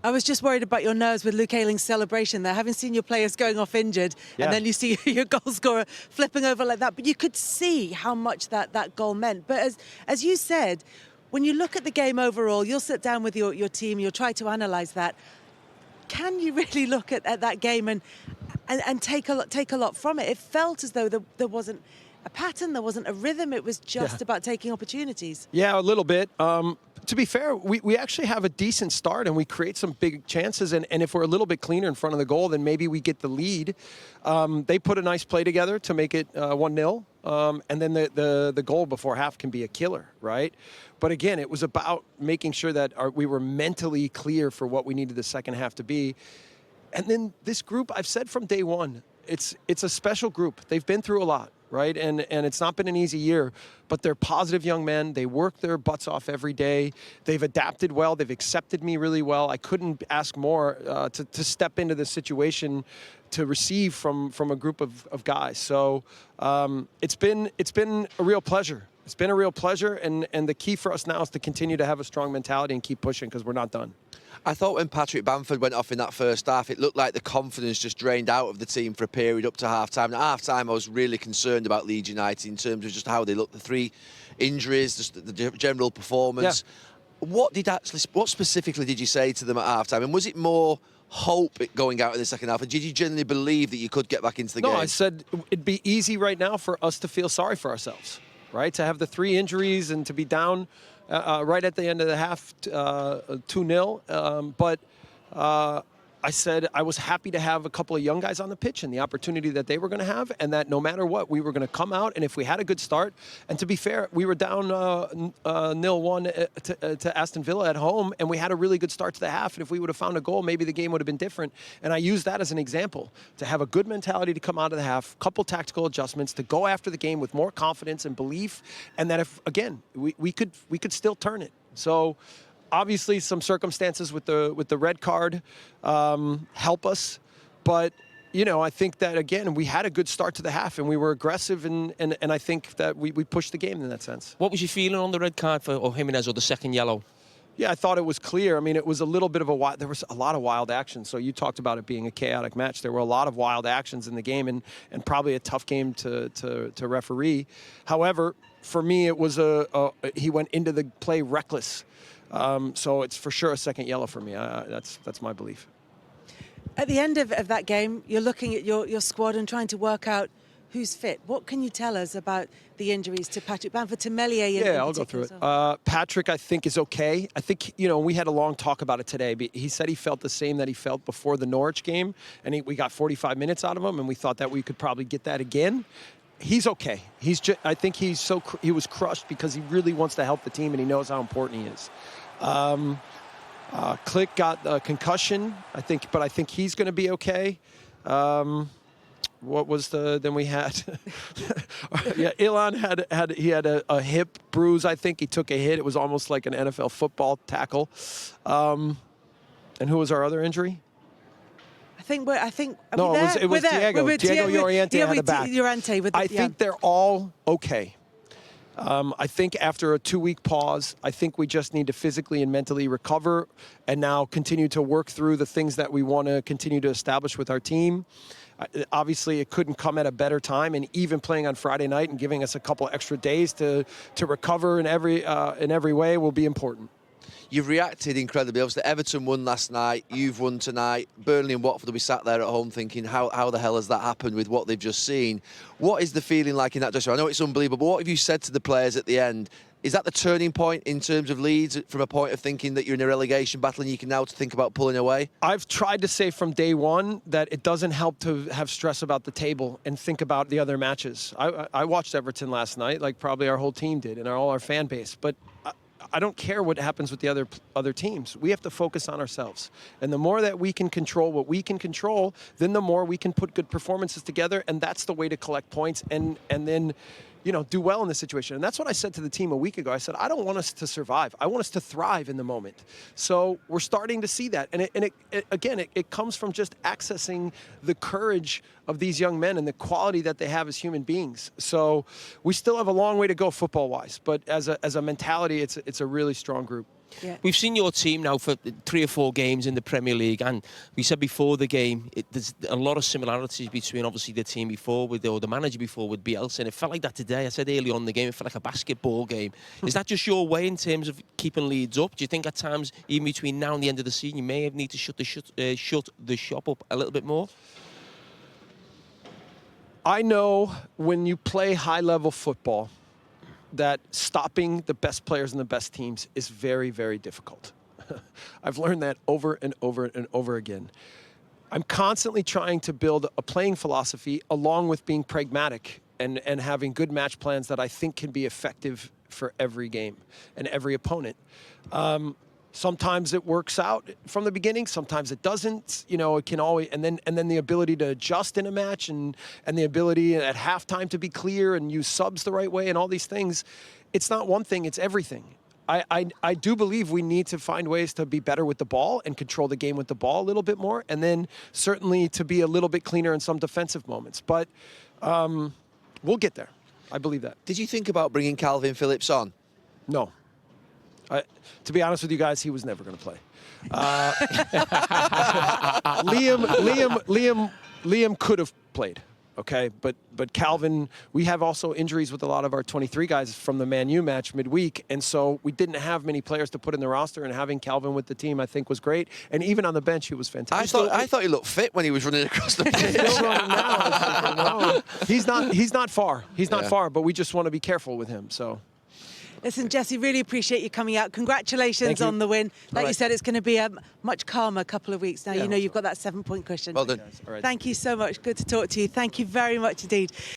I was just worried about your nerves with Luke Ayling's celebration there, having seen your players going off injured, and then you see your goal scorer flipping over like that. But you could see how much that goal meant. But as you said, when you look at the game overall, you'll sit down with your team, you'll try to analyse that. Can you really look at that game and take a lot from it? It felt as though there wasn't a pattern, there wasn't a rhythm. It was just about taking opportunities. Yeah, a little bit. To be fair, we actually have a decent start and we create some big chances. And if we're a little bit cleaner in front of the goal, then maybe we get the lead. They put a nice play together to make it 1-0. And then the goal before half can be a killer, right? But again, it was about making sure that we were mentally clear for what we needed the second half to be. And then this group, I've said from day one, it's a special group. They've been through a lot, right? And it's not been an easy year, but they're positive young men. They work their butts off every day. They've adapted well. They've accepted me really well. I couldn't ask more to step into this situation to receive from a group of guys. So it's been a real pleasure. It's been a real pleasure, and the key for us now is to continue to have a strong mentality and keep pushing because we're not done. I thought when Patrick Bamford went off in that first half, it looked like the confidence just drained out of the team for a period up to half-time. At half-time, I was really concerned about Leeds United in terms of just how they looked, the 3 injuries, just the general performance. Yeah. What specifically did you say to them at half-time? And was it more hope going out in the second half? And did you genuinely believe that you could get back into the game? No, I said it'd be easy right now for us to feel sorry for ourselves, right? To have the 3 injuries and to be down right at the end of the half, 2-0. But I said I was happy to have a couple of young guys on the pitch and the opportunity that they were going to have, and that no matter what, we were going to come out. And if we had a good start, and to be fair, we were down 0-1 to Aston Villa at home, and we had a really good start to the half. And if we would have found a goal, maybe the game would have been different. And I used that as an example to have a good mentality to come out of the half, couple tactical adjustments, to go after the game with more confidence and belief, and that if again we could still turn it. So. Obviously, some circumstances with the red card help us, but I think that again we had a good start to the half and we were aggressive and I think that we pushed the game in that sense. What was your feeling on the red card for Jimenez or the second yellow? Yeah, I thought it was clear. I mean, it was a little bit of there was a lot of wild action. So you talked about it being a chaotic match. There were a lot of wild actions in the game and probably a tough game to referee. However, for me, it was he went into the play reckless. So it's for sure a second yellow for me. That's my belief. At the end of that game, you're looking at your squad and trying to work out who's fit. What can you tell us about the injuries to Patrick Bamford, to Meslier? Yeah, I'll go through it. Patrick, I think, is okay. I think, we had a long talk about it today. He said he felt the same that he felt before the Norwich game, and we got 45 minutes out of him, and we thought that we could probably get that again. He's okay. I think he was crushed because he really wants to help the team, and he knows how important he is. Click got a concussion, but I think he's going to be okay. Then we had, Ilan had a hip bruise. I think he took a hit. It was almost like an NFL football tackle. And who was our other injury? It was Diego. Diego Llorente had a back. I think they're all okay. I think after a 2-week pause, I think we just need to physically and mentally recover and now continue to work through the things that we want to continue to establish with our team. Obviously, it couldn't come at a better time, and even playing on Friday night and giving us a couple extra days to recover in every way will be important. You've reacted incredibly. Obviously, Everton won last night. You've won tonight. Burnley and Watford will be sat there at home thinking, how the hell has that happened with what they've just seen? What is the feeling like in that dressing room? I know it's unbelievable, but what have you said to the players at the end? Is that the turning point in terms of Leeds from a point of thinking that you're in a relegation battle and you can now think about pulling away? I've tried to say from day one that it doesn't help to have stress about the table and think about the other matches. I watched Everton last night, like probably our whole team did and all our fan base, but I don't care what happens with the other teams. We have to focus on ourselves. And the more that we can control what we can control, then the more we can put good performances together, and that's the way to collect points and then do well in this situation. And that's what I said to the team a week ago. I said, I don't want us to survive. I want us to thrive in the moment. So we're starting to see that. And it comes from just accessing the courage of these young men and the quality that they have as human beings. So we still have a long way to go football-wise. But as a mentality, it's a really strong group. Yeah. We've seen your team now for 3 or 4 games in the Premier League, and we said before the game, there's a lot of similarities between obviously the team before or the manager before with Bielsa, and it felt like that today. I said early on in the game, it felt like a basketball game. Is that just your way in terms of keeping Leeds up? Do you think at times, even between now and the end of the season, you may need to shut the shop up a little bit more? I know when you play high-level football, that stopping the best players and the best teams is very, very difficult. I've learned that over and over and over again. I'm constantly trying to build a playing philosophy along with being pragmatic and having good match plans that I think can be effective for every game and every opponent. Sometimes it works out from the beginning. Sometimes it doesn't. You know, it can always, and then the ability to adjust in a match and the ability at halftime to be clear and use subs the right way and all these things. It's not one thing, it's everything. I do believe we need to find ways to be better with the ball and control the game with the ball a little bit more, and then certainly to be a little bit cleaner in some defensive moments. But we'll get there. I believe that. Did you think about bringing Calvin Phillips on? No. To be honest with you guys, he was never going to play. Liam could have played, okay? But Calvin, we have also injuries with a lot of our 23 guys from the Man U match midweek, and so we didn't have many players to put in the roster, and having Calvin with the team, I think, was great. And even on the bench, he was fantastic. I thought he looked fit when he was running across the pitch. Still running now. No. He's not far. He's not far, but we just want to be careful with him, so... Listen, Jesse, really appreciate you coming out. Congratulations on the win. Like you said, it's going to be a much calmer couple of weeks now. You know you've got that 7-point cushion. Well done. Thank you so much. Good to talk to you. Thank you very much indeed.